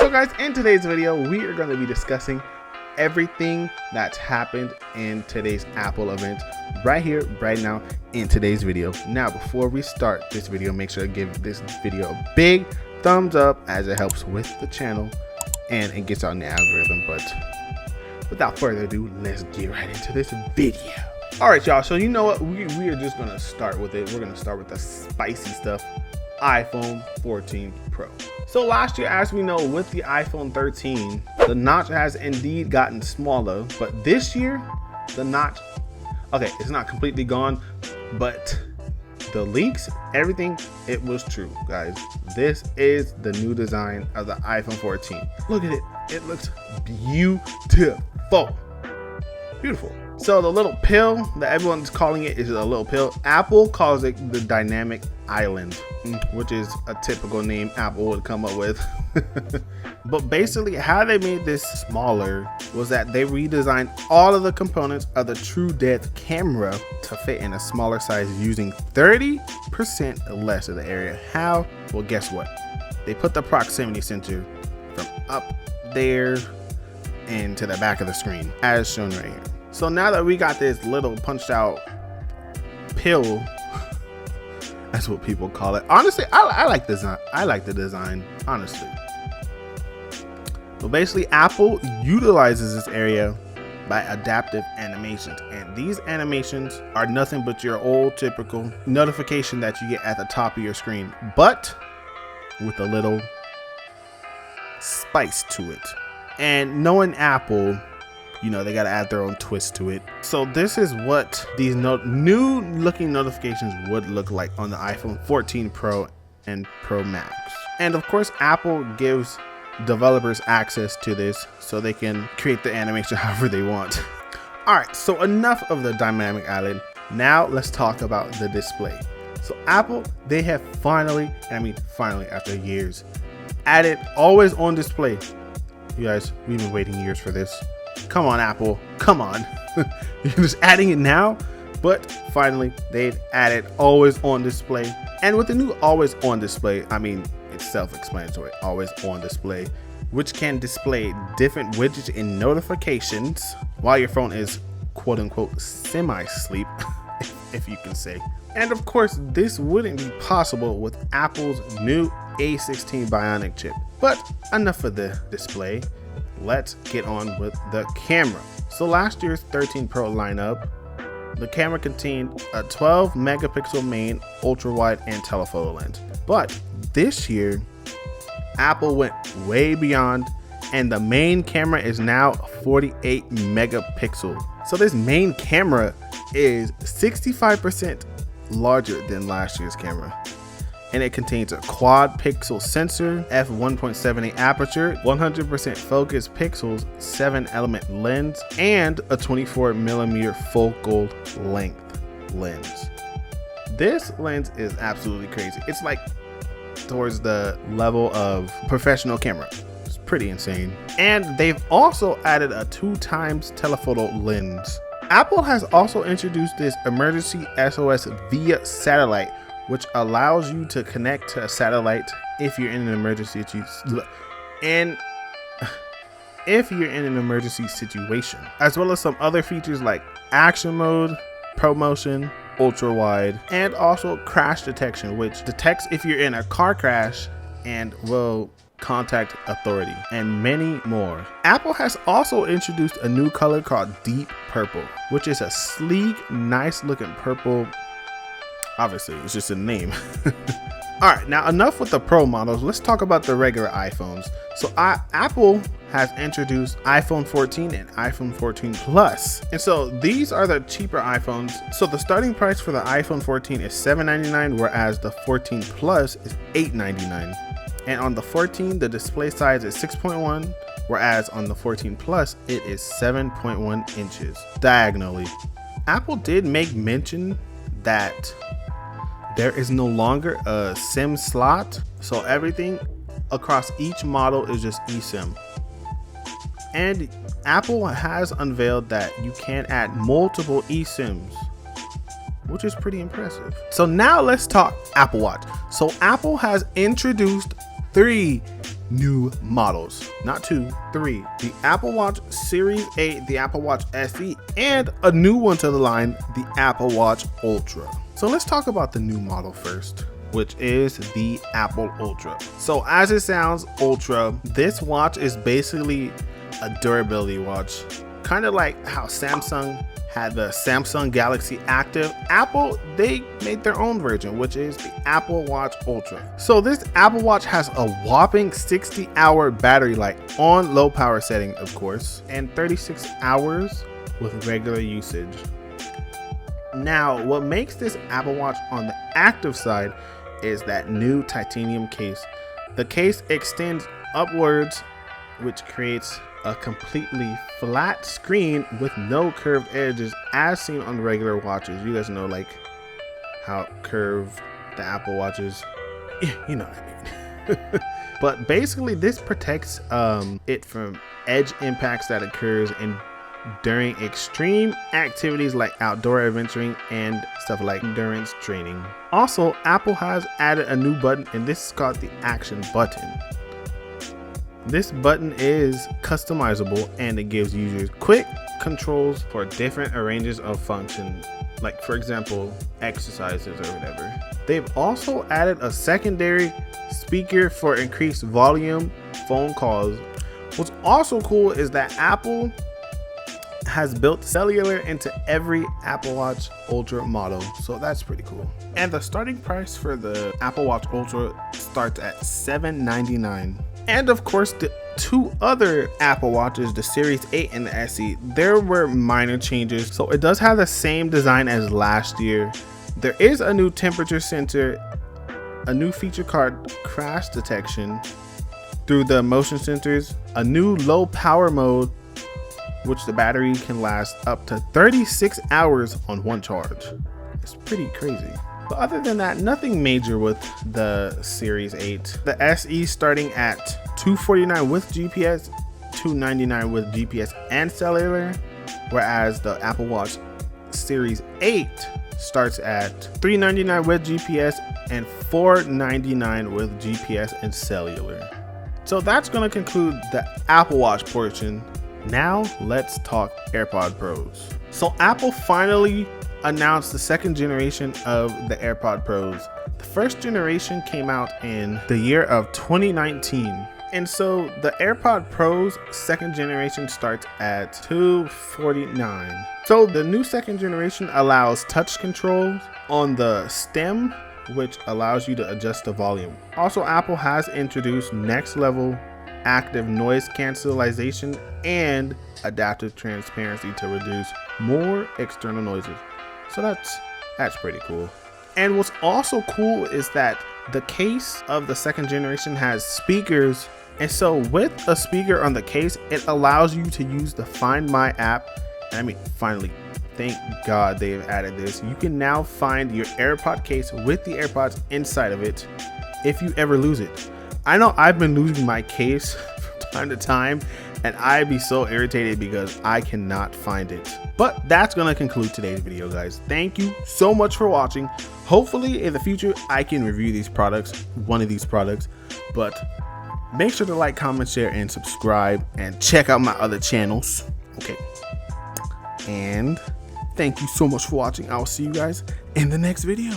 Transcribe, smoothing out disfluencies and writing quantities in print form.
So guys, in today's video, we are going to be discussing everything that's happened in today's Apple event right here, right now in today's video. Now, before we start this video, make sure to give this video a big thumbs up as it helps with the channel and it gets on the algorithm. But without further ado, let's get right into this video. All right, y'all. So you know what? We are just going to start with it. We're going to start with the spicy stuff. iPhone 14 Pro. So last year, as we know, with the iPhone 13, the notch has indeed gotten smaller, but this year, the notch, okay, it's not completely gone, but the leaks, everything, it was true, guys. This is the new design of the iPhone 14. Look at it. It looks beautiful. Beautiful. So the little pill that everyone's calling it is a little pill. Apple calls it the dynamic island, which is a typical name Apple would come up with. But basically how they made this smaller was that they redesigned all of the components of the true depth camera to fit in a smaller size using 30% less of the area. How? Well, guess what? They put the proximity sensor from up there and to the back of the screen as shown right here. So now that we got this little punched out pill, that's what people call it. Honestly, I like design. I like the design, honestly. But basically, Apple utilizes this area by adaptive animations, and these animations are nothing but your old typical notification that you get at the top of your screen, but with a little spice to it. And knowing Apple, you know, they got to add their own twist to it. So this is what these new looking notifications would look like on the iPhone 14 Pro and Pro Max. And of course, Apple gives developers access to this so they can create the animation however they want. All right, so enough of the dynamic island. Now let's talk about the display. So Apple, they have finally, and I mean finally after years, added always on display. You guys, we've been waiting years for this. Come on, Apple, come on. You're just adding it now, but finally they've added always on display. And with the new always on display, I mean, it's self-explanatory, always on display, which can display different widgets and notifications while your phone is quote unquote semi-sleep, if you can say. And of course, this wouldn't be possible with Apple's new A16 Bionic chip. But enough of the display. Let's get on with the camera. So last year's 13 Pro lineup, the camera contained a 12 megapixel main, ultra wide, and telephoto lens. But this year, Apple went way beyond, and the main camera is now 48 megapixels. So this main camera is 65% larger than last year's camera. And it contains a quad pixel sensor, f1.78 aperture, 100% focus pixels, 7 element lens, and a 24mm focal length lens. This lens is absolutely crazy. It's like towards the level of professional camera. It's pretty insane. And they've also added a 2x telephoto lens. Apple has also introduced this emergency SOS via satellite, which allows you to connect to a satellite if you're in an emergency situation, as well as some other features like action mode, ProMotion, ultra wide, and also crash detection, which detects if you're in a car crash and will contact authority, and many more. Apple has also introduced a new color called Deep Purple, which is a sleek, nice looking purple. Obviously, it's just a name. All right, now enough with the Pro models. Let's talk about the regular iPhones. So Apple has introduced iPhone 14 and iPhone 14 Plus. And so these are the cheaper iPhones. So the starting price for the iPhone 14 is $799, whereas the 14 Plus is $899. And on the 14, the display size is 6.1, whereas on the 14 Plus, it is 7.1 inches diagonally. Apple did make mention that there is no longer a SIM slot, so everything across each model is just eSIM. And Apple has unveiled that you can add multiple eSIMs, which is pretty impressive. So now let's talk Apple Watch. So Apple has introduced 3 new models. Not 2, 3. The Apple Watch Series 8, the Apple Watch SE, and a new one to the line, the Apple Watch Ultra. So let's talk about the new model first, which is the Apple Ultra. So as it sounds, Ultra, this watch is basically a durability watch. Kind of like how Samsung had the Samsung Galaxy Active. Apple, they made their own version, which is the Apple Watch Ultra. So this Apple Watch has a whopping 60-hour battery life on low power setting, of course, and 36 hours with regular usage. Now, what makes this Apple Watch on the active side is that new titanium case. The case extends upwards, which creates a completely flat screen with no curved edges as seen on regular watches. You guys know like how curved the Apple Watch is. You know what I mean. But basically this protects it from edge impacts that occurs during extreme activities like outdoor adventuring and stuff like endurance training. Also, Apple has added a new button, and this is called the Action button. This button is customizable and it gives users quick controls for different ranges of function, like for example exercises or whatever. They've also added a secondary speaker for increased volume phone calls. What's also cool is that Apple has built cellular into every Apple Watch Ultra model, so that's pretty cool. And the starting price for the Apple Watch Ultra starts at $799. And of course, the two other Apple Watches, the Series 8 and the SE, there were minor changes. So it does have the same design as last year. There is a new temperature sensor, a new feature called crash detection through the motion sensors, a new low power mode, which the battery can last up to 36 hours on one charge. It's pretty crazy. But other than that, nothing major with the Series 8. The SE starting at $249 with GPS, $299 with GPS and cellular, whereas the Apple Watch Series 8 starts at $399 with GPS and $499 with GPS and cellular. So that's going to conclude the Apple Watch portion. Now let's talk AirPod Pros. So Apple finally announced the second generation of the AirPod Pros. The first generation came out in the year of 2019. And so the AirPod Pros second generation starts at $249. So the new second generation allows touch controls on the stem, which allows you to adjust the volume. Also, Apple has introduced next level active noise cancellation and adaptive transparency to reduce more external noises. So that's pretty cool. And what's also cool is that the case of the second generation has speakers, and so with a speaker on the case, it allows you to use the Find My app. I mean, finally, thank God they've added this. You can now find your AirPod case with the AirPods inside of it if you ever lose it. I know I've been losing my case from time to time, and I'd be so irritated because I cannot find it. But that's gonna conclude today's video, guys. Thank you so much for watching. Hopefully in the future I can review these products, one of these products, but make sure to like, comment, share, and subscribe, and check out my other channels. Okay, and thank you so much for watching. I will see you guys in the next video.